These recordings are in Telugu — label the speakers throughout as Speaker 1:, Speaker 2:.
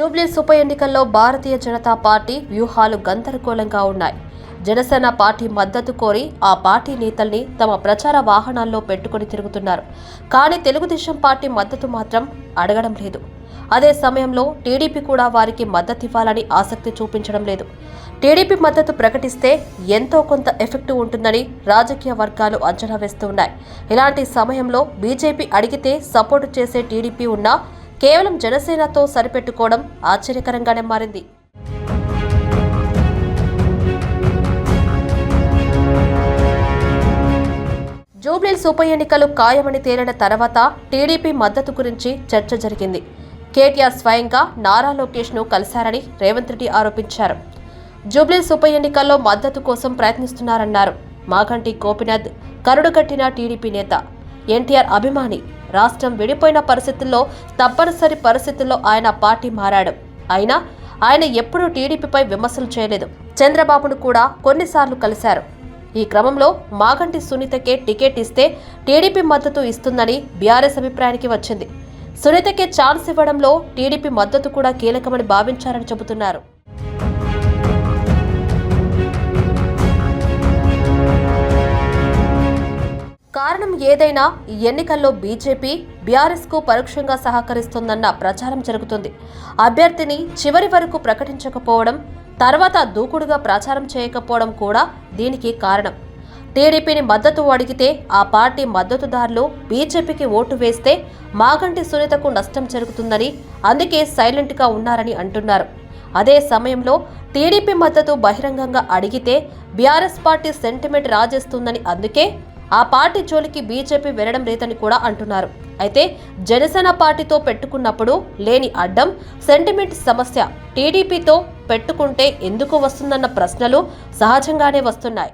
Speaker 1: జూబ్లీస్ ఉప ఎన్నికల్లో భారతీయ జనతా పార్టీ వ్యూహాలు గందరగోళంగా ఉన్నాయి. జనసేన పార్టీ మద్దతు కోరి ఆ పార్టీ నేతల్ని తమ ప్రచార వాహనాల్లో పెట్టుకుని తిరుగుతున్నారు. కానీ తెలుగుదేశం పార్టీ మద్దతు మాత్రం అడగడం లేదు. అదే సమయంలో టీడీపీ కూడా వారికి మద్దతు ఇవ్వాలని ఆసక్తి చూపించడం లేదు. టీడీపీ మద్దతు ప్రకటిస్తే ఎంతో కొంత ఎఫెక్ట్ ఉంటుందని రాజకీయ వర్గాలు అంచనా వేస్తున్నాయి. ఇలాంటి సమయంలో బీజేపీ అడిగితే సపోర్టు చేసే టీడీపీ ఉన్నా కేవలం జనసేనతో సరిపెట్టుకోవడం ఆశ్చర్యకరంగానే మారింది. జూబ్లీస్ ఉప ఎన్నికలు ఖాయమని తేలిన తర్వాత టీడీపీ మద్దతు గురించి చర్చ జరిగింది. కేటీఆర్ స్వయంగా నారా లోకేష్ను కలిశారని రేవంత్ రెడ్డి ఆరోపించారు. జూబ్లీస్ ఉప ఎన్నికల్లో మద్దతు కోసం ప్రయత్నిస్తున్నారన్నారు. మాగంటి గోపీనాథ్ కరుడుగట్టిన టీడీపీ నేత, ఎన్టీఆర్ అభిమాని. రాష్ట్రం విడిపోయిన పరిస్థితుల్లో తప్పనిసరి పరిస్థితుల్లో ఆయన పార్టీ మారాడు. అయినా ఆయన ఎప్పుడూ టీడీపీపై విమర్శలు చేయలేదు. చంద్రబాబును కూడా కొన్నిసార్లు కలిశారు. ఈ క్రమంలో మాగంటి సునీతకే టికెట్ ఇస్తే టీడీపీ మద్దతు ఇస్తుందని బీఆర్ఎస్ అభిప్రాయానికి వచ్చింది. సునీతకే ఛాన్స్ ఇవ్వడంలో టీడీపీ మద్దతు కూడా కీలకమని భావించారని చెబుతున్నారు. కారణం ఏదైనా ఈ ఎన్నికల్లో బీజేపీ బీఆర్ఎస్కు పరోక్షంగా సహకరిస్తోందన్న ప్రచారం జరుగుతుంది. అభ్యర్థిని చివరి వరకు ప్రకటించకపోవడం, తర్వాత దూకుడుగా ప్రచారం చేయకపోవడం కూడా దీనికి కారణం. టీడీపీని మద్దతు అడిగితే ఆ పార్టీ మద్దతుదారులు బీజేపీకి ఓటు వేస్తే మాగంటి సునీతకు నష్టం జరుగుతుందని అందుకే సైలెంట్గా ఉన్నారని అంటున్నారు. అదే సమయంలో టీడీపీ మద్దతు బహిరంగంగా అడిగితే బీఆర్ఎస్ పార్టీ సెంటిమెంట్ రాజేస్తుందని అందుకే ఆ పార్టీ జోలికి బీజేపీ వెళ్లడం లేదని కూడా అంటున్నారు. అయితే జనసేన పార్టీతో పెట్టుకున్నప్పుడు లేని అడ్డం సెంటిమెంట్ సమస్య టీడీపీతో పెట్టుకుంటే ఎందుకు వస్తుందన్న ప్రశ్నలు సహజంగానే వస్తున్నాయి.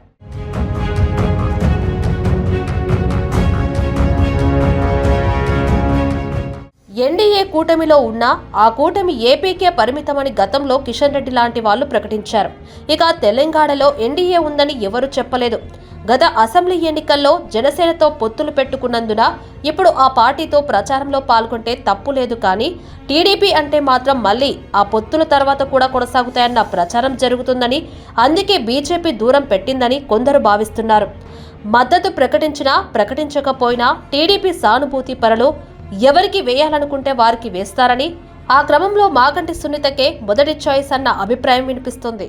Speaker 1: ఎన్డీఏ కూటమిలో ఉన్న ఆ కూటమి ఏపీకే పరిమితమని గతంలో కిషన్ రెడ్డి లాంటి వాళ్ళు ప్రకటించారు. ఇక తెలంగాణలో ఎన్డీఏ ఉందని ఎవరూ చెప్పలేదు. గత అసెంబ్లీ ఎన్నికల్లో జనసేనతో పొత్తులు పెట్టుకున్నందున ఇప్పుడు ఆ పార్టీతో ప్రచారంలో పాల్గొంటే తప్పు లేదు. కానీ టీడీపీ అంటే మాత్రం మళ్ళీ ఆ పొత్తుల తర్వాత కూడా కొనసాగుతాయన్న ప్రచారం జరుగుతుందని, అందుకే బీజేపీ దూరం పెట్టిందని కొందరు భావిస్తున్నారు. మద్దతు ప్రకటించినా ప్రకటించకపోయినా టీడీపీ సానుభూతి పరులు ఎవరికి వేయాలనుకుంటే వారికి వేస్తారని, ఆ క్రమంలో మాగంటి సునీతకే మొదటి చాయిస్ అన్న అభిప్రాయం వినిపిస్తుంది.